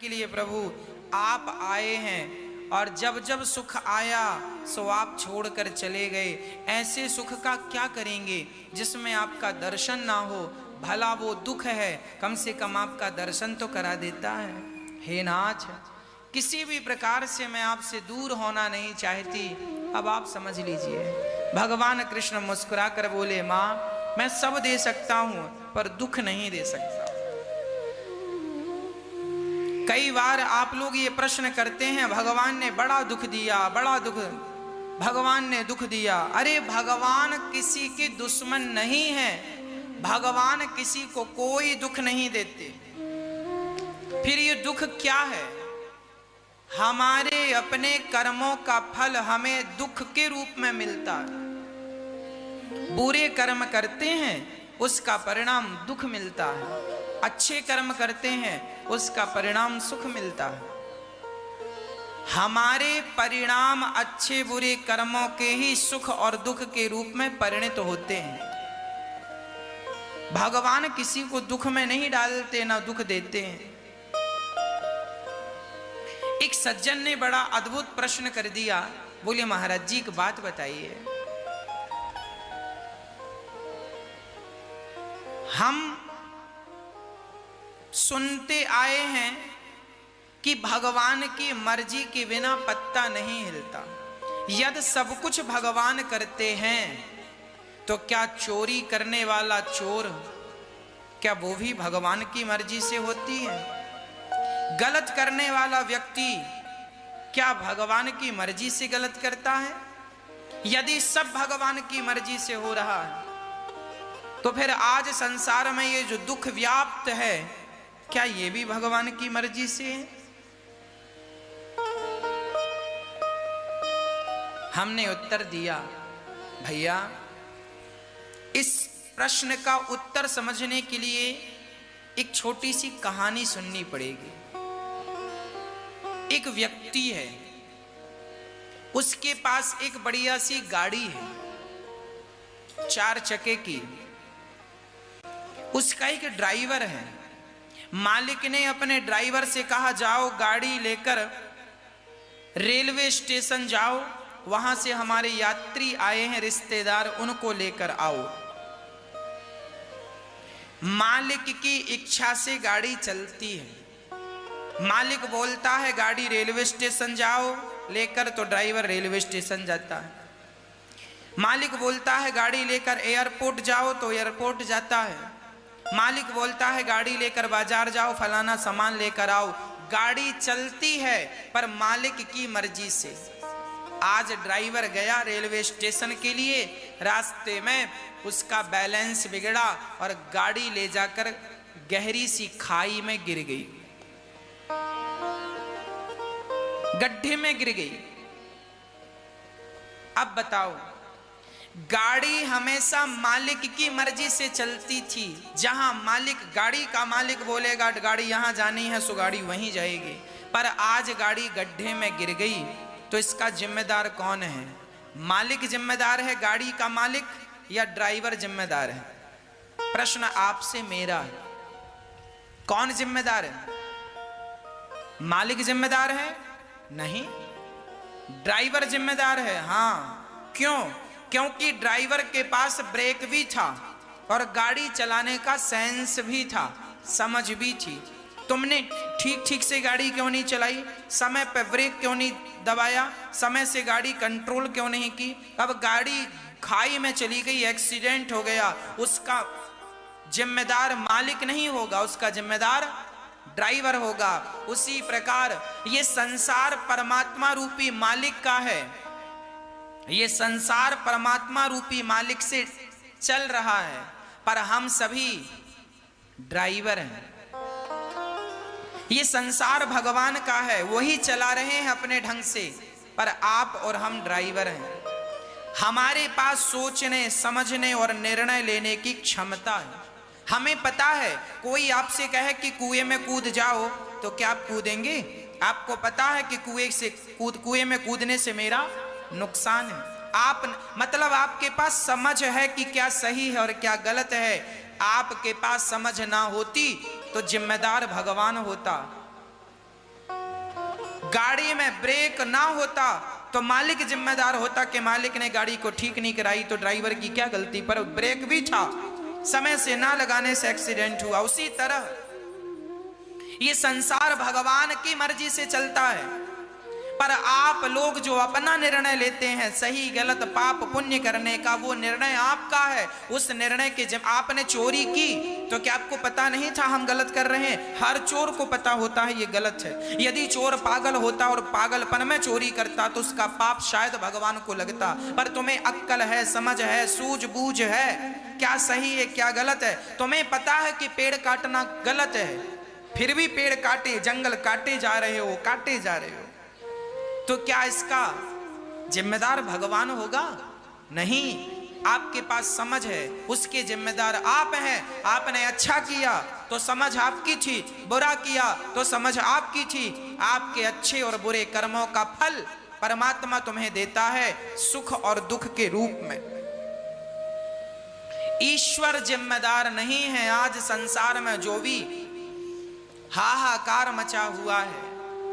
के लिए प्रभु आप आए हैं और जब जब सुख आया सो आप छोड़कर चले गए। ऐसे सुख का क्या करेंगे जिसमें आपका दर्शन ना हो। भला वो दुख है, कम से कम आपका दर्शन तो करा देता है। हे नाथ, किसी भी प्रकार से मैं आपसे दूर होना नहीं चाहती। अब आप समझ लीजिए। भगवान कृष्ण मुस्कुरा कर बोले, माँ मैं सब दे सकता हूं पर दुख नहीं दे सकता। कई बार आप लोग ये प्रश्न करते हैं, भगवान ने बड़ा दुख दिया, बड़ा दुख भगवान ने दुख दिया। अरे भगवान किसी के दुश्मन नहीं है, भगवान किसी को कोई दुख नहीं देते। फिर ये दुख क्या है? हमारे अपने कर्मों का फल हमें दुख के रूप में मिलता है। बुरे कर्म करते हैं उसका परिणाम दुख मिलता है, अच्छे कर्म करते हैं उसका परिणाम सुख मिलता है। हमारे परिणाम अच्छे बुरे कर्मों के ही सुख और दुख के रूप में परिणत होते हैं। भगवान किसी को दुख में नहीं डालते, ना दुख देते हैं। एक सज्जन ने बड़ा अद्भुत प्रश्न कर दिया। बोले, महाराज जी एक बात बताइए, हम सुनते आए हैं कि भगवान की मर्जी के बिना पत्ता नहीं हिलता। यदि सब कुछ भगवान करते हैं तो क्या चोरी करने वाला चोर, क्या वो भी भगवान की मर्जी से होती है? गलत करने वाला व्यक्ति क्या भगवान की मर्जी से गलत करता है? यदि सब भगवान की मर्जी से हो रहा है तो फिर आज संसार में ये जो दुख व्याप्त है, क्या ये भी भगवान की मर्जी से है? हमने उत्तर दिया, भैया इस प्रश्न का उत्तर समझने के लिए एक छोटी सी कहानी सुननी पड़ेगी। एक व्यक्ति है, उसके पास एक बढ़िया सी गाड़ी है, 4 चक्के की। उसका एक ड्राइवर है। मालिक ने अपने ड्राइवर से कहा, जाओ गाड़ी लेकर रेलवे स्टेशन जाओ, वहां से हमारे यात्री आए हैं रिश्तेदार, उनको लेकर आओ। मालिक की इच्छा से गाड़ी चलती है। मालिक बोलता है गाड़ी रेलवे स्टेशन जाओ लेकर, तो ड्राइवर रेलवे स्टेशन जाता है। मालिक बोलता है गाड़ी लेकर एयरपोर्ट जाओ, तो एयरपोर्ट जाता है। मालिक बोलता है गाड़ी लेकर बाजार जाओ, फलाना सामान लेकर आओ। गाड़ी चलती है पर मालिक की मर्जी से। आज ड्राइवर गया रेलवे स्टेशन के लिए, रास्ते में उसका बैलेंस बिगड़ा और गाड़ी ले जाकर गहरी सी खाई में गिर गई, गड्ढे में गिर गई। अब बताओ, गाड़ी हमेशा मालिक की मर्जी से चलती थी। जहां मालिक, गाड़ी का मालिक बोलेगा गाड़ी यहां जानी है सो गाड़ी वहीं जाएगी। पर आज गाड़ी गड्ढे में गिर गई तो इसका जिम्मेदार कौन है? मालिक जिम्मेदार है, गाड़ी का मालिक, या ड्राइवर जिम्मेदार है? प्रश्न आपसे मेरा है, कौन जिम्मेदार है? मालिक जिम्मेदार है? नहीं, ड्राइवर जिम्मेदार है। हां, क्यों? क्योंकि ड्राइवर के पास ब्रेक भी था और गाड़ी चलाने का सेंस भी था, समझ भी थी। तुमने ठीक से गाड़ी क्यों नहीं चलाई? समय पर ब्रेक क्यों नहीं दबाया? समय से गाड़ी कंट्रोल क्यों नहीं की? अब गाड़ी खाई में चली गई, एक्सीडेंट हो गया, उसका जिम्मेदार मालिक नहीं होगा, उसका जिम्मेदार ड्राइवर होगा। उसी प्रकार ये संसार परमात्मा रूपी मालिक का है। ये संसार परमात्मा रूपी मालिक से चल रहा है, पर हम सभी ड्राइवर हैं। ये संसार भगवान का है, वही चला रहे हैं अपने ढंग से, पर आप और हम ड्राइवर हैं। हमारे पास सोचने, समझने और निर्णय लेने की क्षमता है। हमें पता है, कोई आपसे कहे कि कुएं में कूद जाओ तो क्या आप कूदेंगे? आपको पता है कि कुएं में कूदने से मेरा नुकसान है। आप मतलब आपके पास समझ है कि क्या सही है और क्या गलत है। आपके पास समझ ना होती तो जिम्मेदार भगवान होता। गाड़ी में ब्रेक ना होता तो मालिक जिम्मेदार होता कि मालिक ने गाड़ी को ठीक नहीं कराई तो ड्राइवर की क्या गलती, पर ब्रेक भी था, समय से ना लगाने से एक्सीडेंट हुआ। उसी तरह ये संसार भगवान की मर्जी से चलता है, पर आप लोग जो अपना निर्णय लेते हैं सही गलत पाप पुण्य करने का, वो निर्णय आपका है। उस निर्णय के जब आपने चोरी की तो क्या आपको पता नहीं था हम गलत कर रहे हैं? हर चोर को पता होता है ये गलत है। यदि चोर पागल होता और पागलपन में चोरी करता तो उसका पाप शायद भगवान को लगता, पर तुम्हें अक्ल है, समझ है, सूझबूझ है, क्या सही है क्या गलत है। तुम्हें पता है कि पेड़ काटना गलत है, फिर भी पेड़ काटे, जंगल काटे जा रहे हो, काटे जा रहे हो, तो क्या इसका जिम्मेदार भगवान होगा? नहीं, आपके पास समझ है, उसके जिम्मेदार आप हैं। आपने अच्छा किया तो समझ आपकी थी, बुरा किया तो समझ आपकी थी। आपके अच्छे और बुरे कर्मों का फल परमात्मा तुम्हें देता है सुख और दुख के रूप में। ईश्वर जिम्मेदार नहीं है। आज संसार में जो भी हाहाकार मचा हुआ है,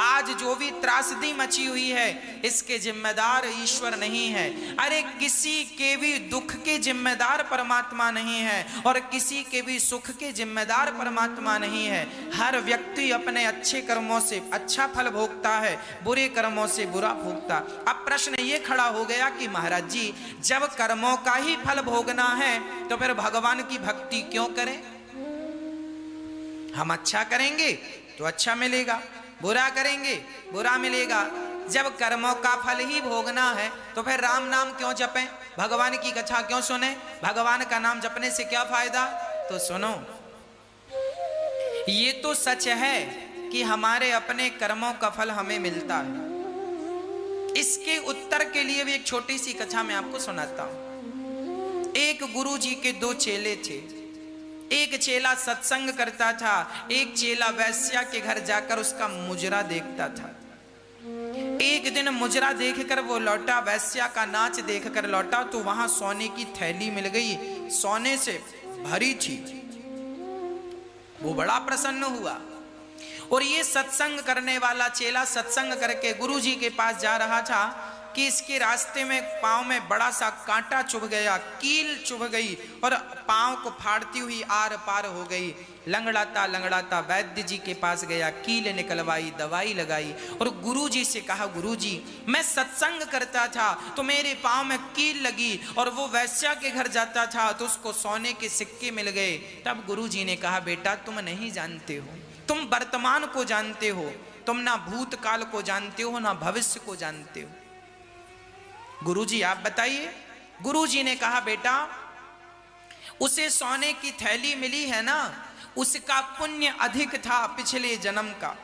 आज जो भी त्रासदी मची हुई है, इसके जिम्मेदार ईश्वर नहीं है। अरे किसी के भी दुख के जिम्मेदार परमात्मा नहीं है और किसी के भी सुख के जिम्मेदार परमात्मा नहीं है। हर व्यक्ति अपने अच्छे कर्मों से अच्छा फल भोगता है, बुरे कर्मों से बुरा भोगता। अब प्रश्न ये खड़ा हो गया कि महाराज जी, जब कर्मों का ही फल भोगना है तो फिर भगवान की भक्ति क्यों करें? हम अच्छा करेंगे तो अच्छा मिलेगा, बुरा करेंगे बुरा मिलेगा। जब कर्मों का फल ही भोगना है तो फिर राम नाम क्यों जपें, भगवान की कथा क्यों सुने? भगवान का नाम जपने से क्या फायदा? तो सुनो, ये तो सच है कि हमारे अपने कर्मों का फल हमें मिलता है। इसके उत्तर के लिए भी एक छोटी सी कथा मैं आपको सुनाता हूं। एक गुरु जी के दो चेले थे। एक चेला सत्संग करता था, एक चेला वैश्या के घर जाकर उसका मुजरा देखता था। एक दिन मुजरा देखकर वो लौटा, वैश्या का नाच देखकर लौटा, तो वहां सोने की थैली मिल गई, सोने से भरी थी। वो बड़ा प्रसन्न हुआ और ये सत्संग करने वाला चेला सत्संग करके गुरु जी के पास जा रहा था कि इसके रास्ते में पांव में बड़ा सा कांटा चुभ गया, कील चुभ गई और पांव को फाड़ती हुई आर पार हो गई। लंगड़ाता लंगड़ाता वैद्य जी के पास गया, कील निकलवाई, दवाई लगाई और गुरु जी से कहा, गुरु जी मैं सत्संग करता था तो मेरे पांव में कील लगी और वो वैश्या के घर जाता था तो उसको सोने के सिक्के मिल गए। तब गुरु जी ने कहा, बेटा तुम नहीं जानते हो, तुम वर्तमान को जानते हो, तुम ना भूतकाल को जानते हो ना भविष्य को जानते हो। गुरुजी आप बताइए। गुरुजी ने कहा, बेटा उसे सोने की थैली मिली है ना, उसका पुण्य अधिक था पिछले जन्म का।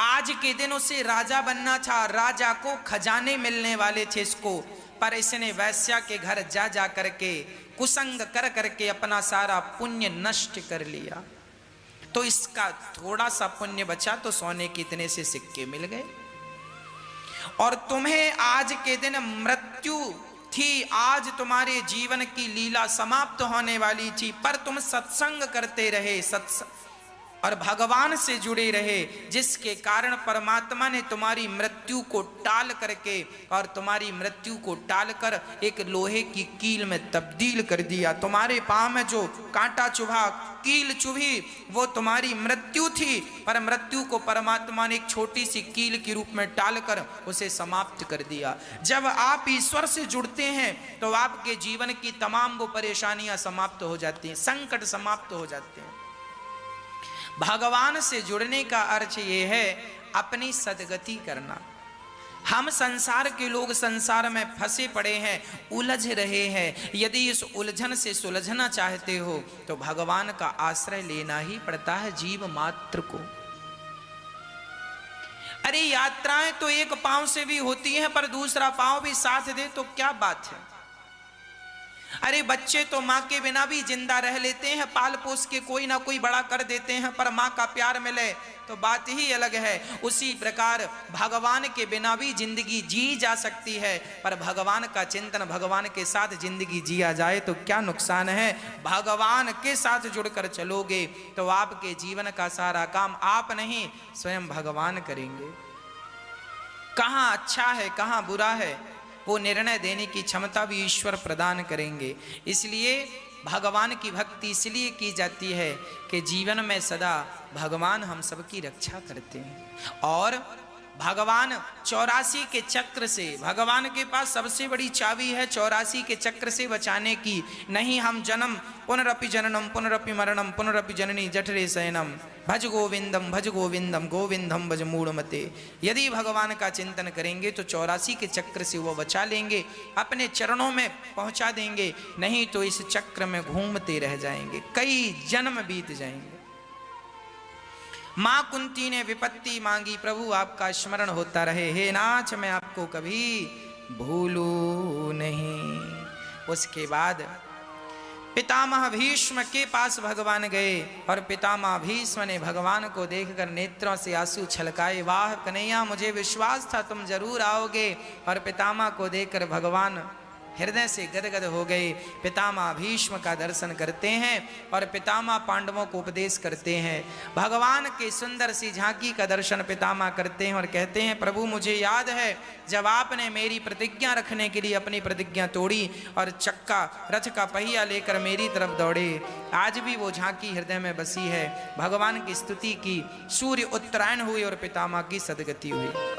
आज के दिन उसे राजा बनना था, राजा को खजाने मिलने वाले थे इसको, पर इसने वैश्या के घर जा जा करके कुसंग कर करके अपना सारा पुण्य नष्ट कर लिया। तो इसका थोड़ा सा पुण्य बचा तो सोने के इतने से सिक्के मिल गए। और तुम्हें आज के दिन मृत्यु थी, आज तुम्हारे जीवन की लीला समाप्त होने वाली थी, पर तुम सत्संग करते रहे, और भगवान से जुड़े रहे, जिसके कारण परमात्मा ने तुम्हारी मृत्यु को टाल करके और तुम्हारी मृत्यु को टाल कर एक लोहे की कील में तब्दील कर दिया। तुम्हारे पांव में जो कांटा चुभा, कील चुभी, वो तुम्हारी मृत्यु थी, पर मृत्यु को परमात्मा ने एक छोटी सी कील के रूप में टाल कर उसे समाप्त कर दिया। जब आप ईश्वर से जुड़ते हैं तो आपके जीवन की तमाम वो परेशानियां समाप्त हो जाती हैं, संकट समाप्त हो जाते हैं। भगवान से जुड़ने का अर्थ ये है अपनी सदगति करना। हम संसार के लोग संसार में फंसे पड़े हैं, उलझ रहे हैं। यदि इस उलझन से सुलझना चाहते हो तो भगवान का आश्रय लेना ही पड़ता है जीव मात्र को। अरे यात्राएं तो एक पांव से भी होती हैं, पर दूसरा पांव भी साथ दे तो क्या बात है। अरे बच्चे तो माँ के बिना भी जिंदा रह लेते हैं, पाल पोस के कोई ना कोई बड़ा कर देते हैं, पर माँ का प्यार मिले तो बात ही अलग है। उसी प्रकार भगवान के बिना भी जिंदगी जी जा सकती है, पर भगवान का चिंतन, भगवान के साथ जिंदगी जिया जाए तो क्या नुकसान है। भगवान के साथ जुड़कर चलोगे तो आपके जीवन का सारा काम आप नहीं स्वयं भगवान करेंगे। कहाँ अच्छा है कहाँ बुरा है वो निर्णय देने की क्षमता भी ईश्वर प्रदान करेंगे। इसलिए भगवान की भक्ति इसलिए की जाती है कि जीवन में सदा भगवान हम सबकी रक्षा करते हैं। और भगवान 84 के चक्र से, भगवान के पास सबसे बड़ी चाबी है 84 के चक्र से बचाने की। नहीं हम जन्म पुनरपि जननम पुनरपि मरणम पुनरपि जननी जठरे शयनम भज गोविंदम गोविंदम भज मूढ़मते। यदि भगवान का चिंतन करेंगे तो 84 के चक्र से वो बचा लेंगे, अपने चरणों में पहुंचा देंगे। नहीं तो इस चक्र में घूमते रह जाएंगे, कई जन्म बीत जाएंगे। मां कुंती ने विपत्ति मांगी, प्रभु आपका स्मरण होता रहे, हे नाथ मैं आपको कभी भूलूं नहीं। उसके बाद पितामह भीष्म के पास भगवान गए और पितामह भीष्म ने भगवान को देखकर नेत्रों से आंसू छलकाए। वाह कन्हैया, मुझे विश्वास था तुम जरूर आओगे। और पितामह को देखकर भगवान हृदय से गदगद हो गए। पितामह भीष्म का दर्शन करते हैं और पितामह पांडवों को उपदेश करते हैं। भगवान के सुंदर सी झांकी का दर्शन पितामह करते हैं और कहते हैं, प्रभु मुझे याद है जब आपने मेरी प्रतिज्ञा रखने के लिए अपनी प्रतिज्ञा तोड़ी और चक्का रथ का पहिया लेकर मेरी तरफ दौड़े। आज भी वो झांकी हृदय में बसी है। भगवान की स्तुति की, सूर्य उत्तरायण हुई और पितामह की सदगति हुई।